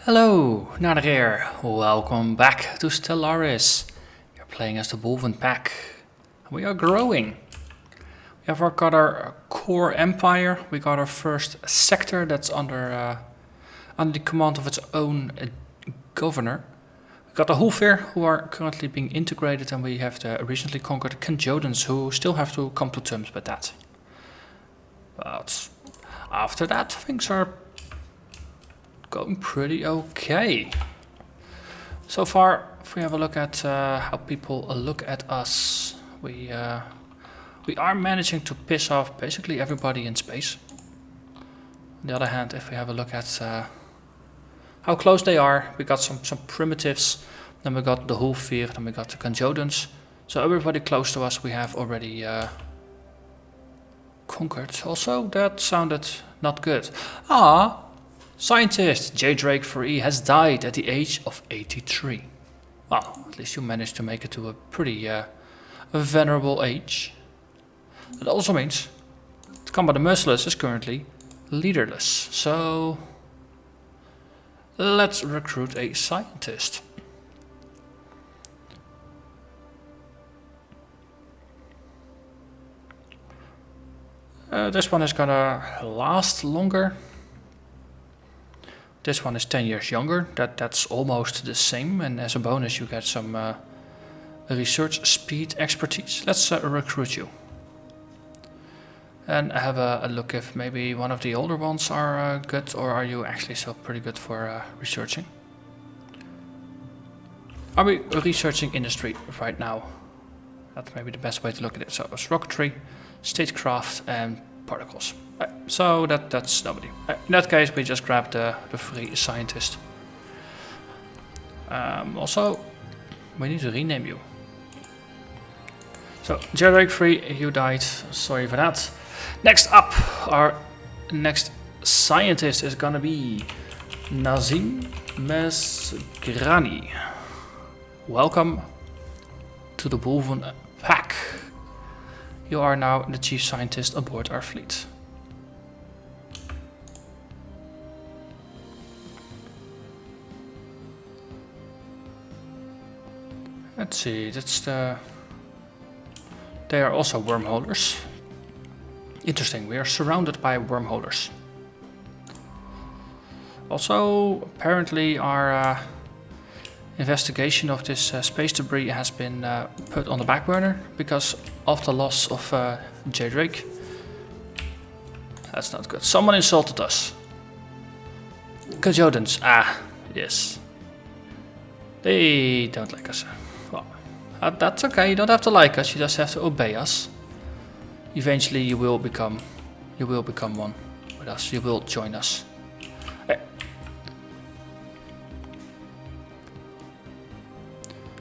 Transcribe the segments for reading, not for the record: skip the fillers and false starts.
Hello, Narnach here. Welcome back to Stellaris. You're playing as the Wulven Pack. We are growing. We have got our core empire. We got our first sector that's under the command of its own governor. We got the Wulven who are currently being integrated, and we have the recently conquered Conjodans who still have to come to terms with that. But after that, things are going pretty okay. So far, if we have a look at how people look at us, we are managing to piss off basically everybody in space. On the other hand, if we have a look at how close they are, we got some primitives, then we got the Wulven, then we got the Conjodans. So everybody close to us we have already conquered. Also, that sounded not good. Scientist J. Drake 4E has died at the age of 83. Well, at least you managed to make it to a pretty venerable age. That also means the Combat Merciless is currently leaderless. So let's recruit a scientist. This one is gonna last longer. This one is 10 years younger. That's almost the same, and as a bonus you get some research speed expertise. Let's recruit you. And have a look if maybe one of the older ones are good, or are you actually so pretty good for researching? Are we researching industry right now? That's maybe the best way to look at it. So it's rocketry, statecraft, and particles. So that's nobody. In that case, we just grab the free scientist. Also, we need to rename you. So, Jarek Free, you died. Sorry for that. Next up, our next scientist is gonna be Nazim Mesgrani. Welcome to the Wulven Pack. You are now the chief scientist aboard our fleet. Let's see, they are also wormholders. Interesting, we are surrounded by wormholders. Also, apparently our investigation of this space debris has been put on the back burner because of the loss of J. Drake. That's not good. Someone insulted us. Conjodans. Yes. They don't like us. Well, that's okay. You don't have to like us. You just have to obey us. Eventually, you will become one with us. You will join us.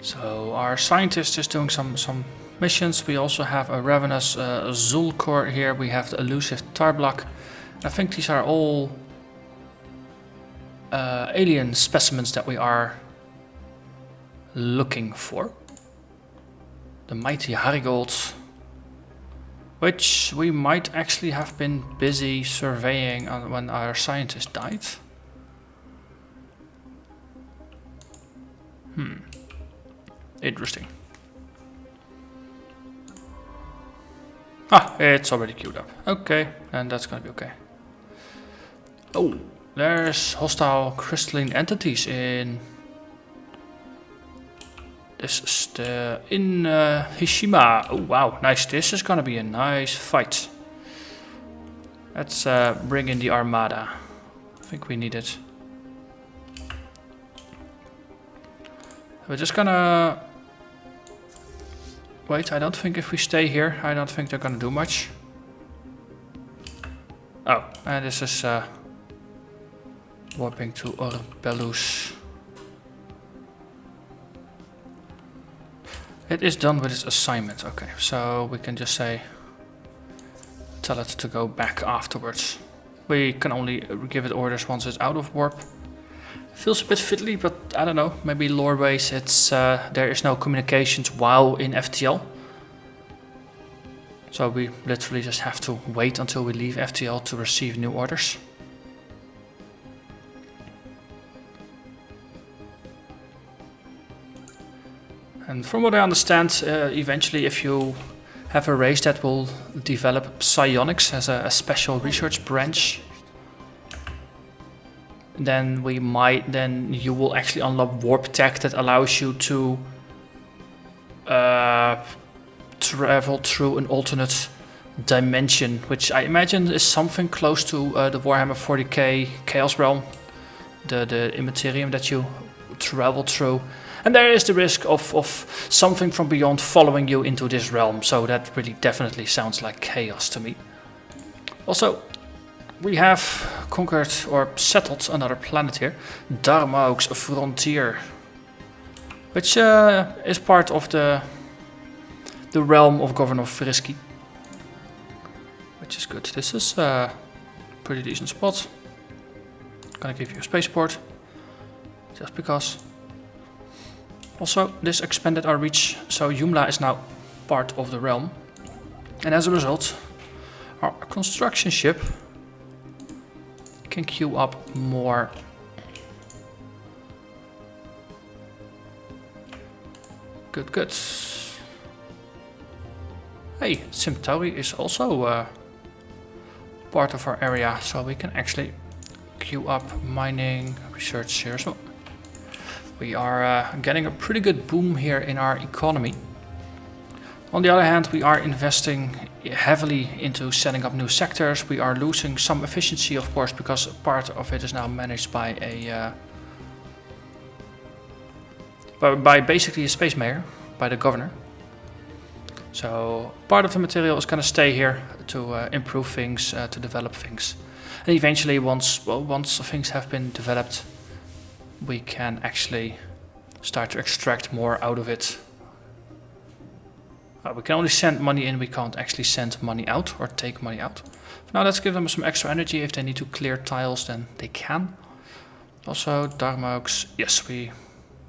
So our scientist is doing some missions. We also have a ravenous Zulkor here. We have the elusive Tarblock. I think these are all alien specimens that we are looking for. The mighty Harigolds, which we might actually have been busy surveying when our scientist died. Interesting. It's already queued up. Okay, and that's gonna be okay. Oh, there's hostile crystalline entities in this is in Hishima. Oh wow, nice. This is gonna be a nice fight. Let's bring in the armada. I think we need it. We're just gonna wait. I don't think if we stay here, I don't think they're gonna do much. Oh, and this is warping to Orbelus. It is done with its assignment. Okay, so we can just tell it to go back afterwards. We can only give it orders once it's out of warp. Feels a bit fiddly, but I don't know. Maybe lore-wise, it's there is no communications while in FTL. So we literally just have to wait until we leave FTL to receive new orders. And from what I understand, eventually if you have a race that will develop psionics as a special research branch, then you will actually unlock warp tech that allows you to travel through an alternate dimension, which I imagine is something close to the Warhammer 40k Chaos Realm, the immaterium that you travel through. And there is the risk of something from beyond following you into this realm, so that really definitely sounds like chaos to me. Also, we have conquered or settled another planet here, Darmaux's Frontier, which is part of the realm of Governor Frisky, which is good. This is a pretty decent spot. Gonna give you a spaceport, just because. Also, this expanded our reach, so Yumla is now part of the realm, and as a result, our construction ship can queue up more. Good. Hey, Centauri is also part of our area, so we can actually queue up mining research here as well. We are getting a pretty good boom here in our economy. On the other hand, we are investing heavily into setting up new sectors. We are losing some efficiency, of course, because part of it is now managed by by basically a space mayor, by the governor. So part of the material is going to stay here to improve things, to develop things, and eventually, once things have been developed, we can actually start to extract more out of it. We can only send money in, we can't actually send money out or take money out. Now let's give them some extra energy. If they need to clear tiles, then they can. Also, Darmaux, yes, we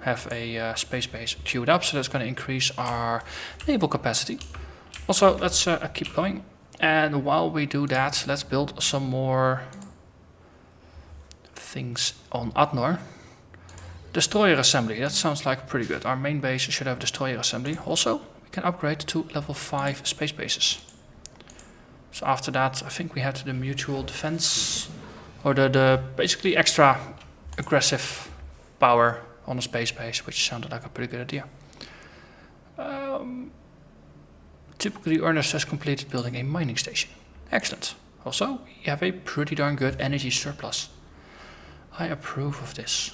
have a space base queued up, so that's going to increase our naval capacity. Also, let's keep going. And while we do that, let's build some more things on Adnor. Destroyer assembly, that sounds like pretty good. Our main base should have destroyer assembly. Also, we can upgrade to level 5 space bases. So after that, I think we have the mutual defense, or the basically extra aggressive power on a space base, which sounded like a pretty good idea. Typically, Ernest has completed building a mining station. Excellent. Also, we have a pretty darn good energy surplus. I approve of this.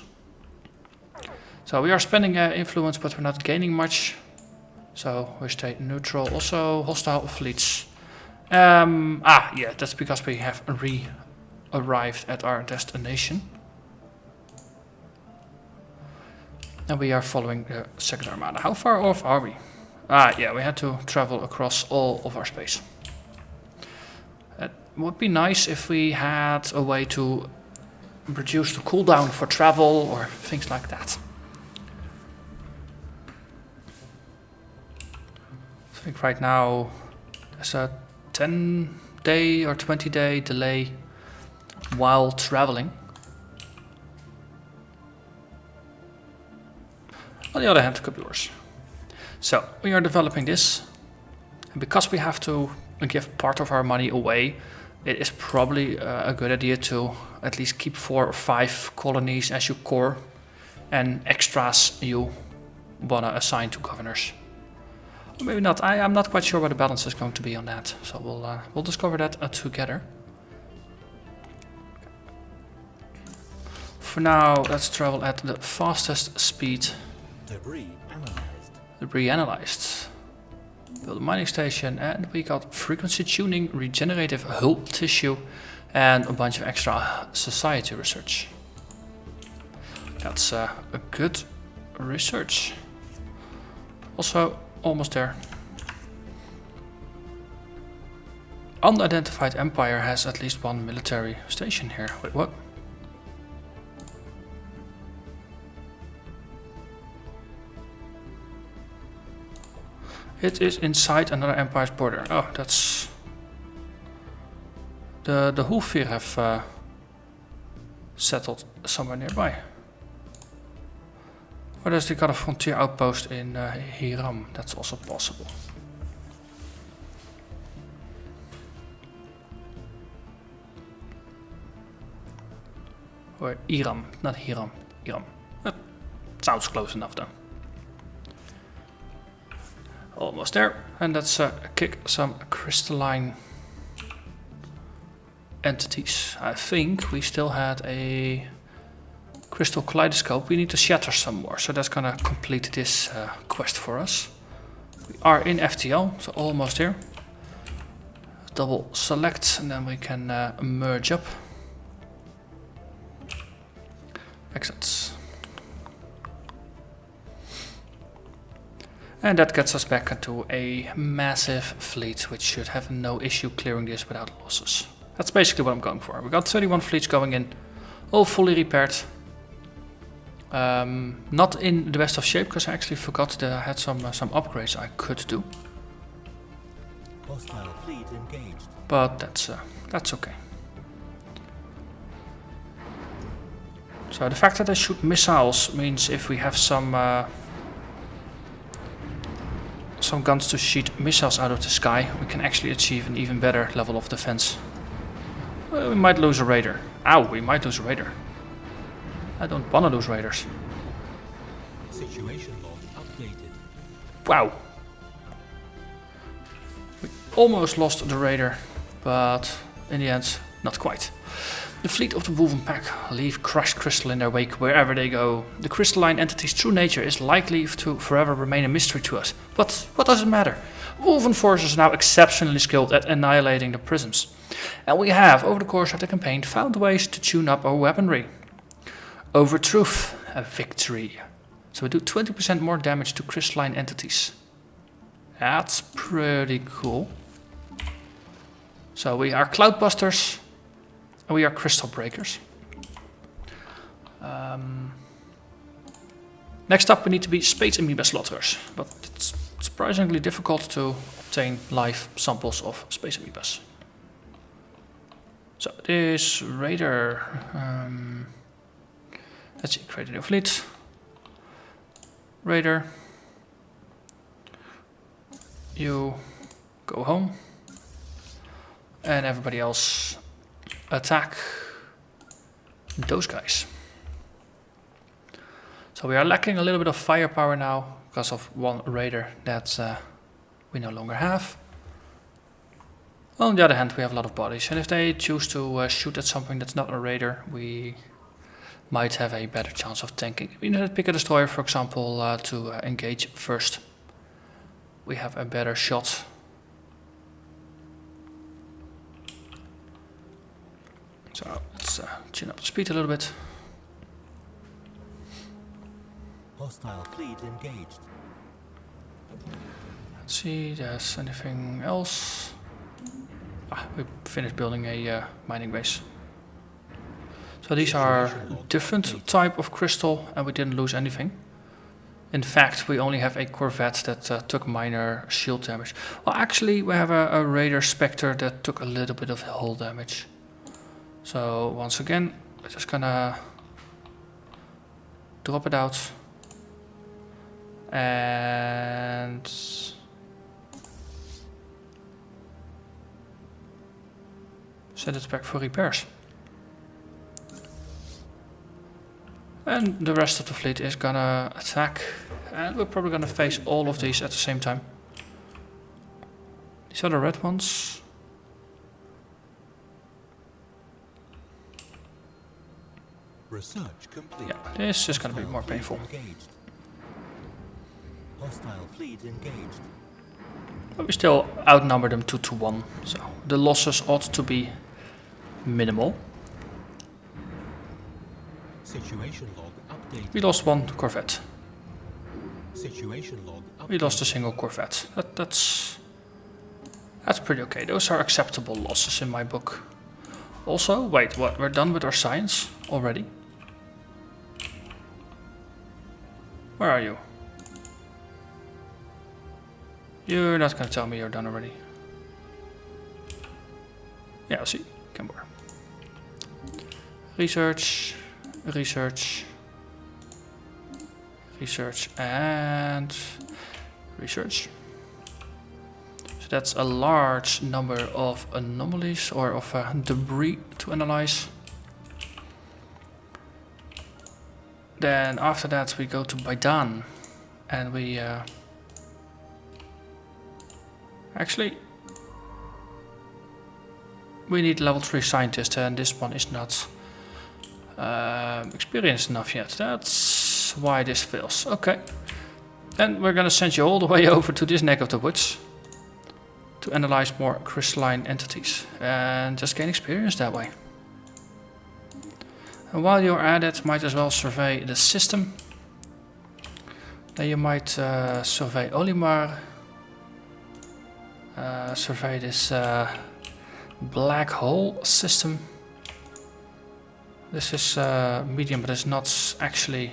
So we are spending influence, but we're not gaining much. So we stay neutral. Also, hostile fleets. Yeah, that's because we have arrived at our destination. And we are following the Second Armada. How far off are we? Yeah, we had to travel across all of our space. It would be nice if we had a way to reduce the cooldown for travel or things like that. I think right now there's a 10-day or 20-day delay while traveling. On the other hand, it could be worse. So we are developing this, and because we have to give part of our money away, it is probably a good idea to at least keep 4 or 5 colonies as your core, and extras you wanna assign to governors. Or maybe not. I'm not quite sure what the balance is going to be on that, so we'll discover that together. For now, let's travel at the fastest speed. Debris analyzed. Build a mining station, and we got frequency tuning, regenerative hull tissue, and a bunch of extra society research. That's a good research. Also, almost there. Unidentified empire has at least 1 military station here. Wait, what? It is inside another empire's border. Oh, that's... The Hulfir have settled somewhere nearby. Or does they got a frontier outpost in Hiram? That's also possible. Or Iram, not Hiram. Iram. That sounds close enough though. Almost there. And let's kick some crystalline entities. I think we still had a crystal kaleidoscope. We need to shatter some more. So that's gonna complete this quest for us. We are in FTL, so almost here. Double select and then we can merge up. Exits. And that gets us back into a massive fleet, which should have no issue clearing this without losses. That's basically what I'm going for. We got 31 fleets going in, all fully repaired. Not in the best of shape, because I actually forgot that I had some upgrades I could do. Hostile fleet engaged. But that's okay. So the fact that they shoot missiles means if we have some guns to shoot missiles out of the sky, we can actually achieve an even better level of defense. Well, we might lose a raider. Ow, we might lose a raider. I don't want to lose raiders. Situation log updated. Wow. We almost lost the raider, but in the end, not quite. The fleet of the Wulven Pack leave crushed crystal in their wake wherever they go. The crystalline entity's true nature is likely to forever remain a mystery to us. But what does it matter? Wulven forces are now exceptionally skilled at annihilating the prisms. And we have, over the course of the campaign, found ways to tune up our weaponry. Over truth, a victory. So we do 20% more damage to crystalline entities. That's pretty cool. So we are cloudbusters. And we are crystal breakers. Next up we need to be space amoeba slaughterers, but it's surprisingly difficult to obtain live samples of space amoebas. So this raider, let's see, create a new fleet. Raider, you go home, and everybody else attack those guys. So we are lacking a little bit of firepower now because of one raider that we no longer have. On the other hand, we have a lot of bodies, and if they choose to shoot at something that's not a raider, we might have a better chance of tanking. We need to pick a destroyer, for example, to engage first. We have a better shot. So let's tune up the speed a little bit. Hostile fleet engaged. Let's see, there's anything else. We finished building a mining base. So these are different type of crystal, and we didn't lose anything. In fact, we only have a corvette that took minor shield damage. Well, actually, we have a raider spectre that took a little bit of hull damage. So once again, we're just gonna drop it out and send it back for repairs. And the rest of the fleet is gonna attack, and we're probably gonna face all of these at the same time. These are the red ones. Research complete. Yeah, this is gonna be more painful. Engaged. Hostile fleet engaged. But we still outnumber them 2-1, so the losses ought to be minimal. Situation log updated. We lost one corvette. Situation log updated. We lost a single corvette. That's pretty okay. Those are acceptable losses in my book. Also, wait, what? We're done with our science already? Where are you? You're not gonna tell me you're done already. Yeah, I see. Camber. Research. Research. research, and research. So that's a large number of anomalies or of debris to analyze. Then after that we go to Baidan, and we actually we need level 3 scientist, and this one is not experienced enough yet. That's why this fails. Okay, then we're gonna send you all the way over to this neck of the woods to analyze more crystalline entities and just gain experience that way. And while you're at it, might as well survey the system. Then you might survey Olimar, survey this black hole system. This is medium, but it's not actually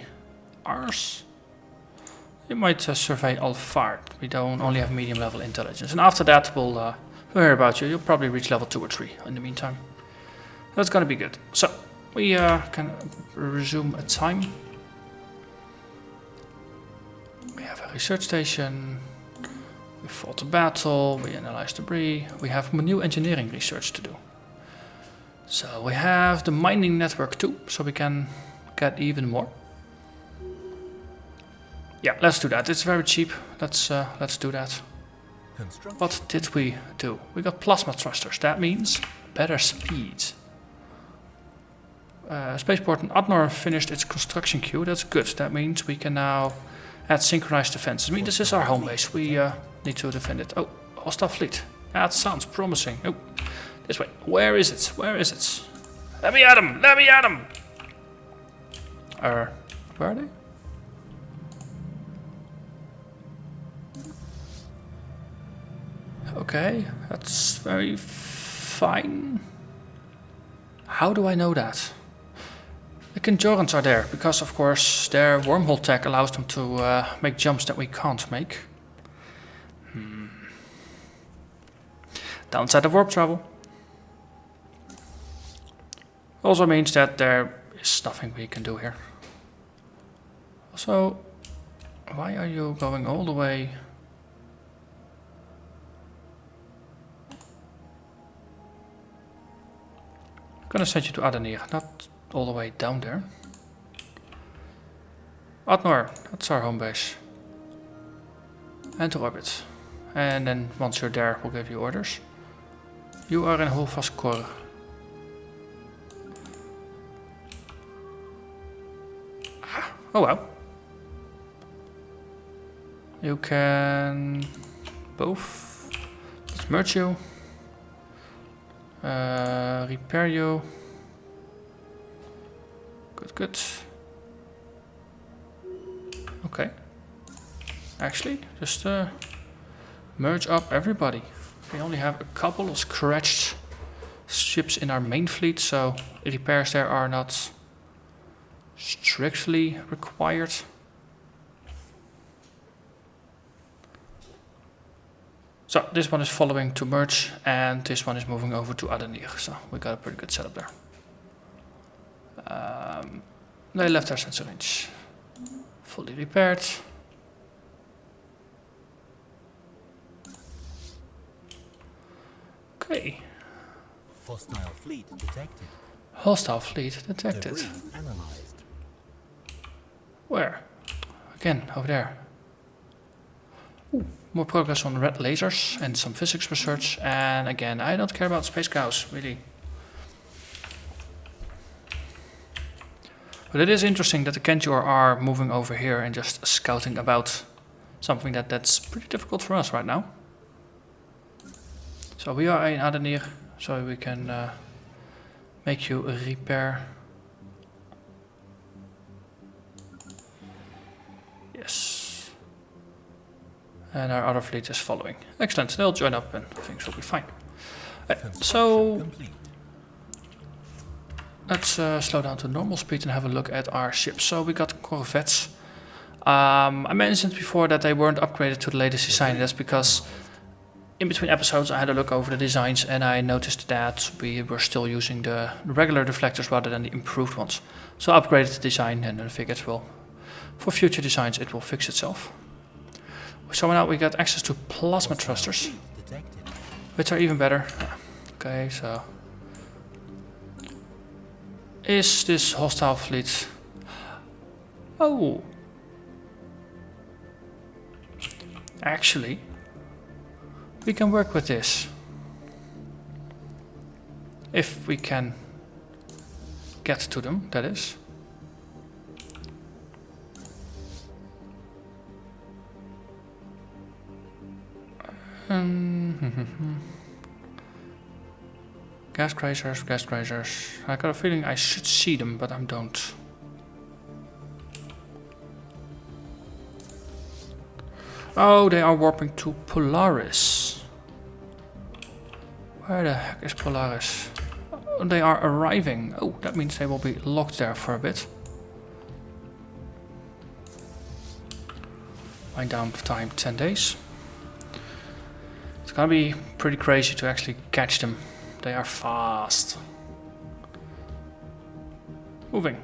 ours. You might survey Alphard. We don't only have medium level intelligence, and after that we'll hear about you. You'll probably reach level 2 or 3 in the meantime. That's gonna be good. So we can resume a time. We have a research station. We fought a battle. We analyzed debris. We have new engineering research to do. So we have the mining network too, so we can get even more. Yeah, let's do that. It's very cheap. Let's do that. What did we do? We got plasma thrusters. That means better speed. Spaceport and Adnor finished its construction queue. That's good. That means we can now add synchronized defenses. I mean, this is our home base. We need to defend it. Oh, hostile fleet. That sounds promising. Oh, this way. Where is it? Where is it? Let me at him! Let me at him! Where are they? Okay, that's very fine. How do I know that? The Kinjorans are there, because of course their wormhole tech allows them to make jumps that we can't make. Downside of warp travel. Also means that there is nothing we can do here. Also, why are you going all the way? I'm gonna send you to Adenir, not all the way down there. Adnor, that's our home base. And to orbit. And then once you're there, we'll give you orders. You are in Hulfaskor. Oh well. You can both. Let's merge you. Repair you. Good, good. Okay. Actually, just merge up everybody. We only have a couple of scratched ships in our main fleet, so repairs there are not strictly required. So this one is following to merge, and this one is moving over to Adenir. So we got a pretty good setup there. They left their sensor range. Fully repaired. Okay. Hostile fleet detected. Hostile fleet detected. Debris analyzed. Where? Again, over there. Ooh, more progress on red lasers and some physics research. And again, I don't care about space cows, really. But it is interesting that the Kenjor are moving over here and just scouting about something that's pretty difficult for us right now. So we are in Adenir, so we can make you a repair. Yes. And our other fleet is following. Excellent, they'll join up and things will be fine. So let's slow down to normal speed and have a look at our ships. So we got corvettes. I mentioned before that they weren't upgraded to the latest design. That's because in between episodes I had a look over the designs and I noticed that we were still using the regular deflectors rather than the improved ones. So I upgraded the design and I figured, well, For future designs it will fix itself. So now we got access to plasma thrusters, Detected. which are even better. Okay, so is this hostile fleet? Oh, actually, we can work with this if we can get to them. That is. Gas crazers, gas crazers. I got a feeling I should see them, but I don't. Oh, they are warping to Polaris. Where the heck is Polaris? Oh, they are arriving. Oh, that means they will be locked there for a bit. Wind down time 10 days. It's gonna be pretty crazy to actually catch them. They are fast. Moving.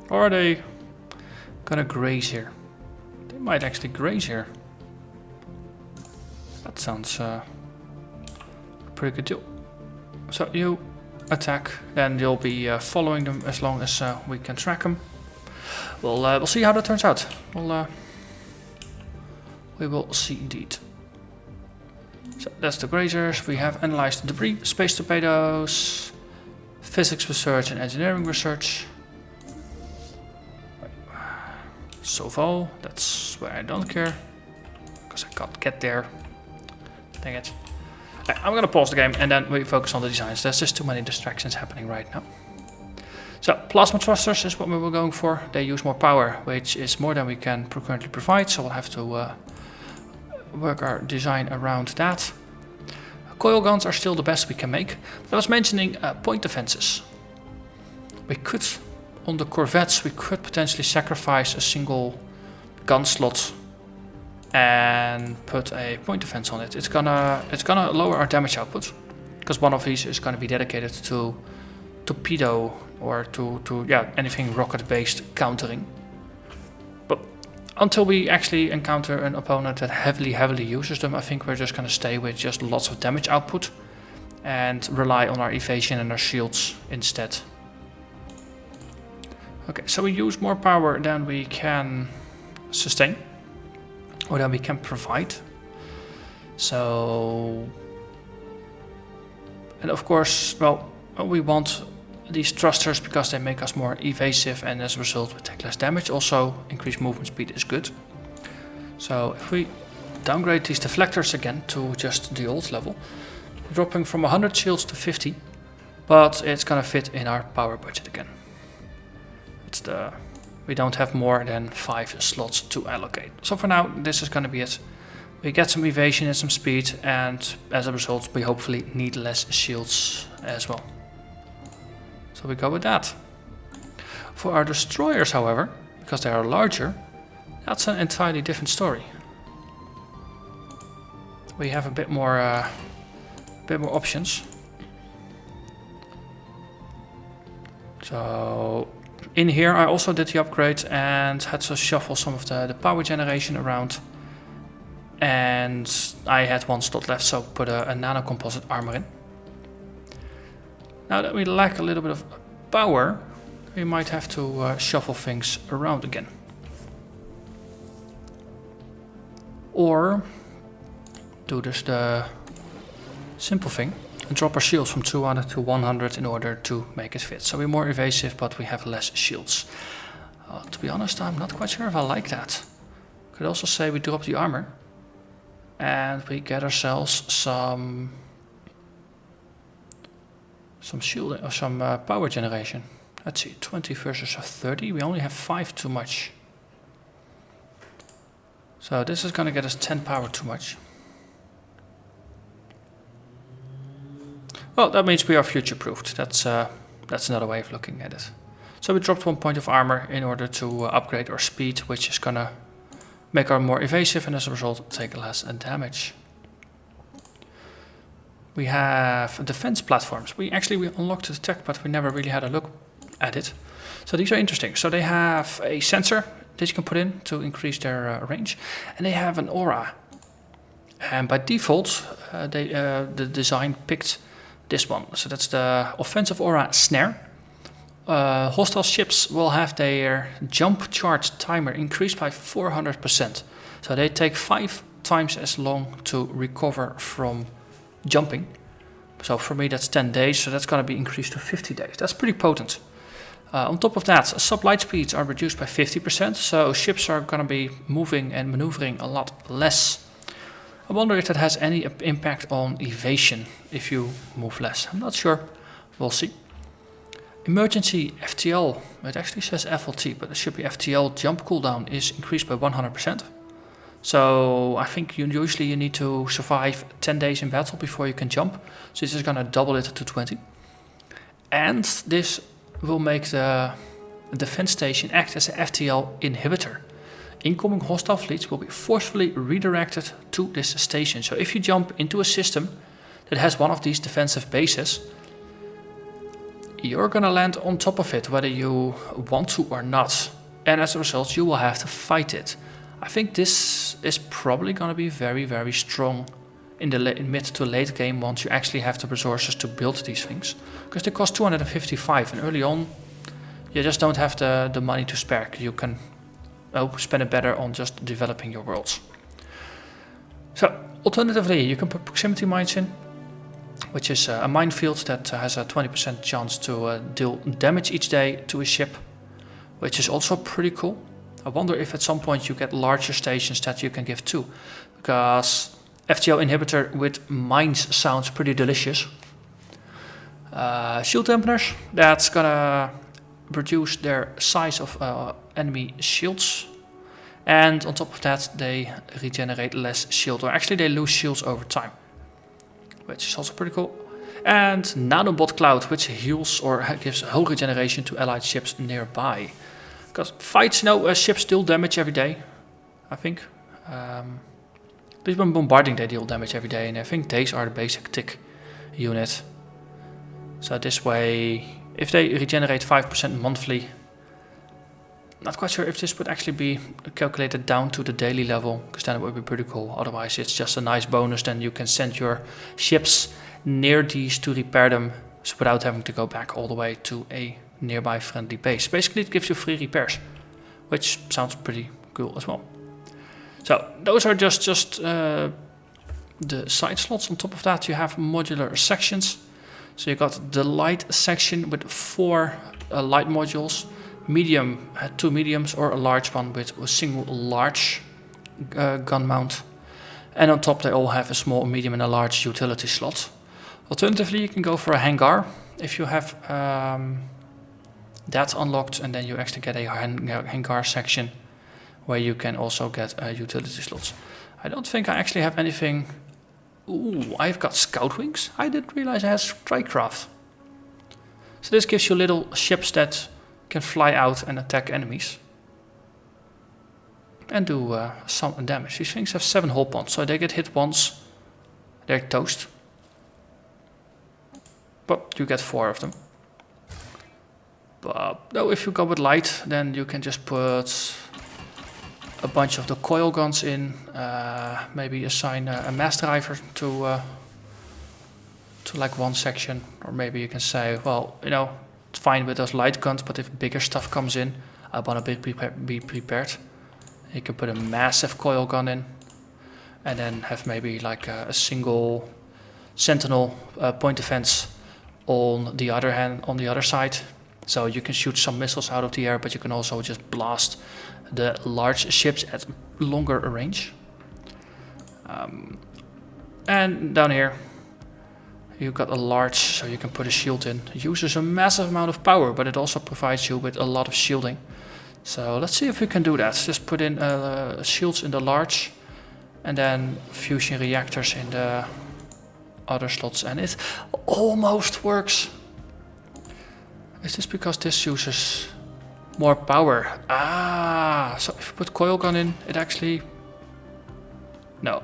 Or are they gonna graze here? They might actually graze here. That sounds a pretty good deal. So you attack, then you'll be following them as long as we can track them. We'll see how that turns out. We will see indeed. So that's the grazers. We have analyzed the debris, space torpedoes, physics research and engineering research. Soval, that's where I don't care, because I can't get there. Dang it. I'm gonna pause the game and then we focus on the designs. There's just too many distractions happening right now. So plasma thrusters is what we were going for. They use more power, which is more than we can currently provide, so we'll have to work our design around that. Coil guns are still the best we can make. But I was mentioning point defenses. We could, on the corvettes, we could potentially sacrifice a single gun slot and put a point defense on it. It's gonna lower our damage output, because one of these is gonna be dedicated to torpedo or to anything rocket based countering. But until we actually encounter an opponent that heavily uses them, I think we're just gonna stay with just lots of damage output and rely on our evasion and our shields instead. Okay, so we use more power than we can sustain, or than we can provide. So, and of course, well, we want these thrusters because they make us more evasive, and as a result we take less damage. Also, increased movement speed is good. So if we downgrade these deflectors again to just the old level, we're dropping from 100 shields to 50, but it's gonna fit in our power budget again. We don't have more than 5 slots to allocate. So for now, this is gonna be it. We get some evasion and some speed, and as a result we hopefully need less shields as well. So we go with that. For our destroyers, however, because they are larger, that's an entirely different story. We have a bit more options. So in here I also did the upgrade and had to shuffle some of the power generation around. And I had 1 slot left, so put a nanocomposite armor in. Now that we lack a little bit of power, we might have to shuffle things around again. Or do this the simple thing and drop our shields from 200 to 100 in order to make it fit. So we're more evasive, but we have less shields. To be honest, I'm not quite sure if I like that. Could also say we drop the armor and we get ourselves some shielding or some power generation. Let's see, 20 versus 30. We only have 5 too much. So this is gonna get us 10 power too much. Well, that means we are future-proofed. That's another way of looking at it. So we dropped 1 point of armor in order to upgrade our speed, which is gonna make our more evasive and as a result take less damage. We have defense platforms. We unlocked the tech, but we never really had a look added. So these are interesting. So they have a sensor that you can put in to increase their range, and they have an aura. And by default, the design picked this one. So that's the offensive aura snare. Hostile ships will have their jump charge timer increased by 400%. So they take 5 times as long to recover from jumping. So for me that's 10 days, so that's going to be increased to 50 days. That's pretty potent. On top of that, sublight speeds are reduced by 50%, so ships are going to be moving and maneuvering a lot less. I wonder if that has any impact on evasion if you move less. I'm not sure. We'll see. Emergency FTL, it actually says FLT, but it should be FTL jump cooldown is increased by 100%. So I think usually you need to survive 10 days in battle before you can jump. So this is going to double it to 20. And this will make the defense station act as an FTL inhibitor. Incoming hostile fleets will be forcefully redirected to this station. So if you jump into a system that has one of these defensive bases, you're gonna land on top of it, whether you want to or not. And as a result, you will have to fight it. I think this is probably gonna be very, very strong in the mid to late game once you actually have the resources to build these things. Because they cost 255, and early on, you just don't have the money to spare. You can spend it better on just developing your worlds. So, alternatively, you can put proximity mines in, which is a minefield that has a 20% chance to deal damage each day to a ship, which is also pretty cool. I wonder if at some point you get larger stations that you can give to, because FTL inhibitor with mines sounds pretty delicious. Shield dampeners, that's gonna reduce their size of enemy shields, and on top of that they regenerate less shield, or actually they lose shields over time, which is also pretty cool. And nanobot cloud, which heals or gives whole regeneration to allied ships nearby. Because fights, ships deal damage every day, I think. At least when bombarding they deal damage every day, and I think these are the basic tick unit. So this way, if they regenerate 5% monthly, not quite sure if this would actually be calculated down to the daily level, because then it would be pretty cool. Otherwise it's just a nice bonus, then you can send your ships near these to repair them without having to go back all the way to a nearby friendly base. Basically it gives you free repairs, which sounds pretty cool as well. So those are just the side slots. On top of that you have modular sections. So you got the light section with 4 light modules, medium, 2 mediums, or a large one with a single large gun mount. And on top they all have a small, medium and a large utility slot. Alternatively you can go for a hangar if you have that unlocked, and then you actually get a hangar section where you can also get utility slots. I don't think I actually have anything. Ooh, I've got scout wings. I didn't realize I had strikecraft. So this gives you little ships that can fly out and attack enemies and do some damage. These things have 7 hull points, so they get hit once, they're toast. But you get 4 of them. But no, if you go with light, then you can just put a bunch of the coil guns in, maybe assign a mass driver to like one section, or maybe you can say, well, it's fine with those light guns, but if bigger stuff comes in, I want to be prepared. You can put a massive coil gun in, and then have maybe like a single sentinel point defense on the other side. So you can shoot some missiles out of the air, but you can also just blast the large ships at longer range. And down here you've got a large, so you can put a shield in. It uses a massive amount of power, but it also provides you with a lot of shielding. So let's see if we can do that. Just put in shields in the large, and then fusion reactors in the other slots, and it almost works. Is this because this uses more power? So if you put coil gun in, it actually... No.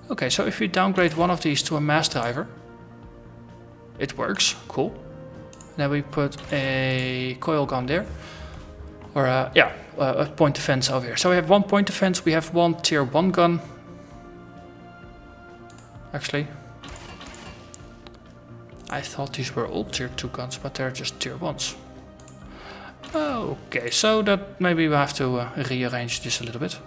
Okay, so if you downgrade one of these to a mass driver, It works, cool. Then we put a coil gun there. Or a point defense over here. So we have 1 point defense, we have 1 tier 1 gun. Actually, I thought these were all tier 2 guns, but they're just tier 1s. Okay, so that maybe we have to rearrange this a little bit.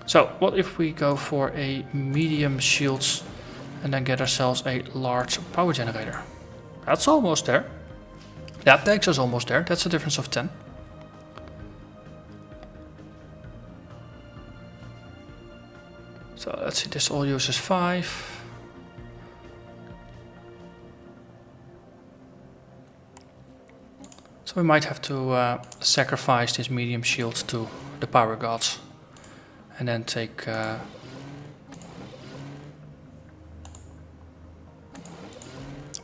So, what if we go for a medium shields and then get ourselves a large power generator? That's almost there. That takes us almost there. That's a difference of 10. So let's see, this all uses 5. So we might have to sacrifice this medium shield to the power gods. And then take...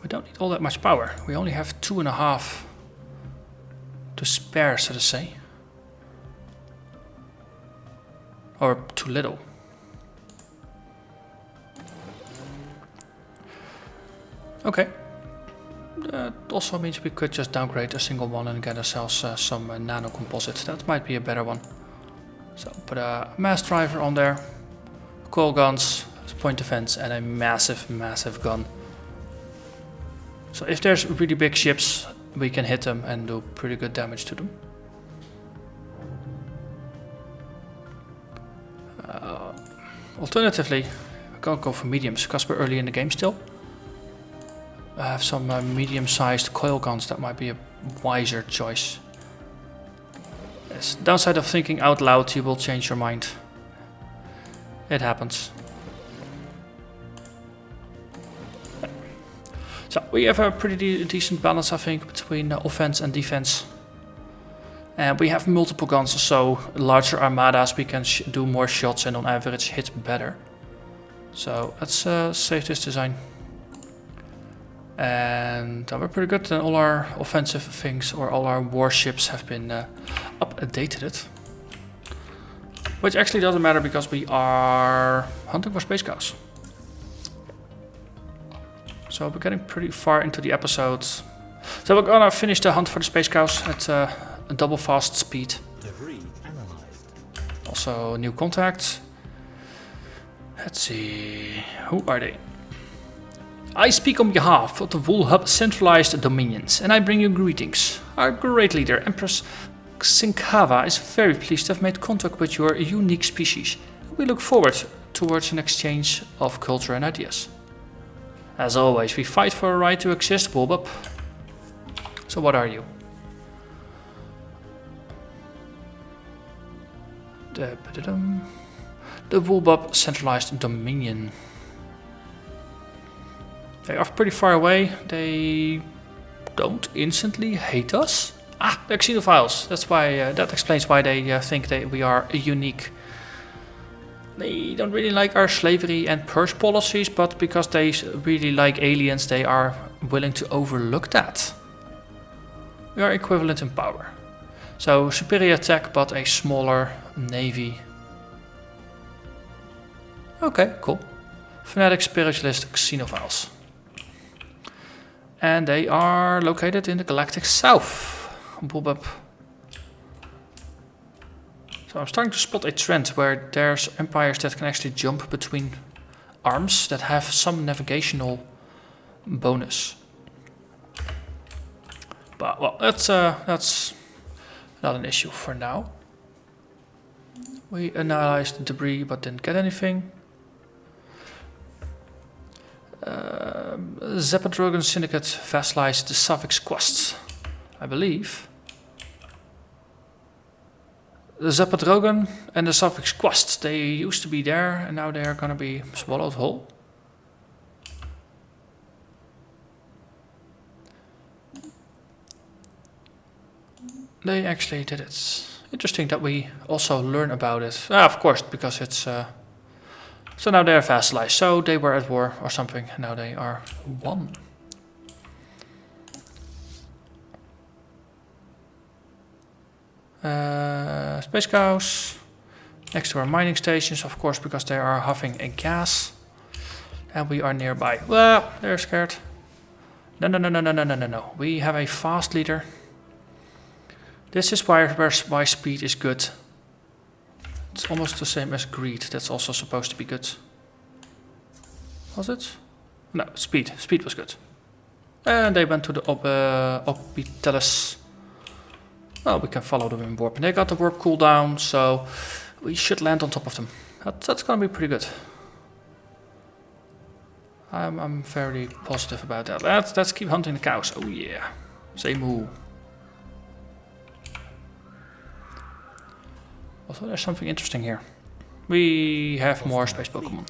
we don't need all that much power. We only have 2.5 to spare, so to say. Or too little. Okay. That also means we could just downgrade a single one and get ourselves some nano composites. That might be a better one. So put a mass driver on there, coil guns, point defense, and a massive gun. So if there's really big ships, we can hit them and do pretty good damage to them. Alternatively, we can't go for mediums because we're early in the game still. I have some medium-sized coil guns that might be a wiser choice. Yes, downside of thinking out loud, you will change your mind. It happens. So we have a pretty decent balance, I think, between offense and defense. And we have multiple guns, so larger armadas we can do more shots and on average hit better. So let's save this design. And we're pretty good, and all our offensive things or all our warships have been updated. Which actually doesn't matter because we are hunting for space cows. So we're getting pretty far into the episode. So we're gonna finish the hunt for the space cows at a double fast speed. Debris analyzed. Also new contacts. Let's see, who are they? I speak on behalf of the Wulven centralized dominions, and I bring you greetings. Our great leader, Empress Sinkava, is very pleased to have made contact with your unique species. We look forward towards an exchange of culture and ideas. As always, we fight for a right to exist, Wulven. So what are you? The Wulven centralized dominion. They are pretty far away. They don't instantly hate us. Ah, they're xenophiles. That's why. That explains why they think we are unique. They don't really like our slavery and purge policies, but because they really like aliens, they are willing to overlook that. We are equivalent in power. So superior tech, but a smaller navy. Okay, cool. Fanatic spiritualist xenophiles. And they are located in the Galactic South. Boop. So I'm starting to spot a trend where there's empires that can actually jump between arms that have some navigational bonus. But well, that's not an issue for now. We analyzed the debris but didn't get anything. Zeppadrogan Syndicate vassalized the suffix quest, I believe. The Zeppadrogan and the suffix quest, they used to be there and now they are gonna be swallowed whole. They actually did it. Interesting that we also learn about it. Of course, because it's... So now they are vassalized. So they were at war or something. And now they are one. Space cows. Next to our mining stations, of course, because they are huffing a gas. And we are nearby. Well, they're scared. No, no, no, no, no, no, no, no, no. We have a fast leader. This is why speed is good. It's almost the same as greed. That's also supposed to be good. Was it? No, speed. Speed was good. And they went to the Orbitalis. Well, we can follow them in warp. And they got the warp cooldown, so we should land on top of them. That's gonna be pretty good. I'm very positive about that. Let's keep hunting the cows. Oh yeah. Say moo. Also, there's something interesting here. We have more space Pokemon.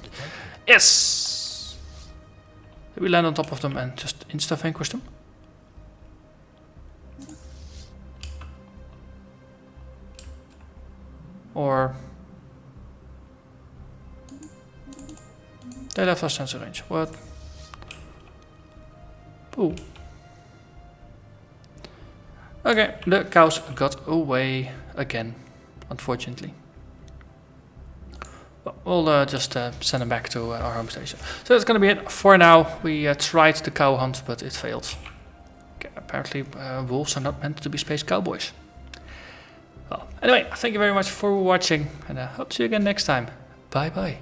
Yes! Did we land on top of them and just insta-vanquish them? Or... they left us sensor range. What? Ooh. Okay, the cows got away again, unfortunately. Well, we'll just send them back to our home station. So that's gonna be it for now. We tried the cow hunt, but it failed. Okay, apparently wolves are not meant to be space cowboys. Well, anyway, thank you very much for watching, and I hope to see you again next time. Bye bye.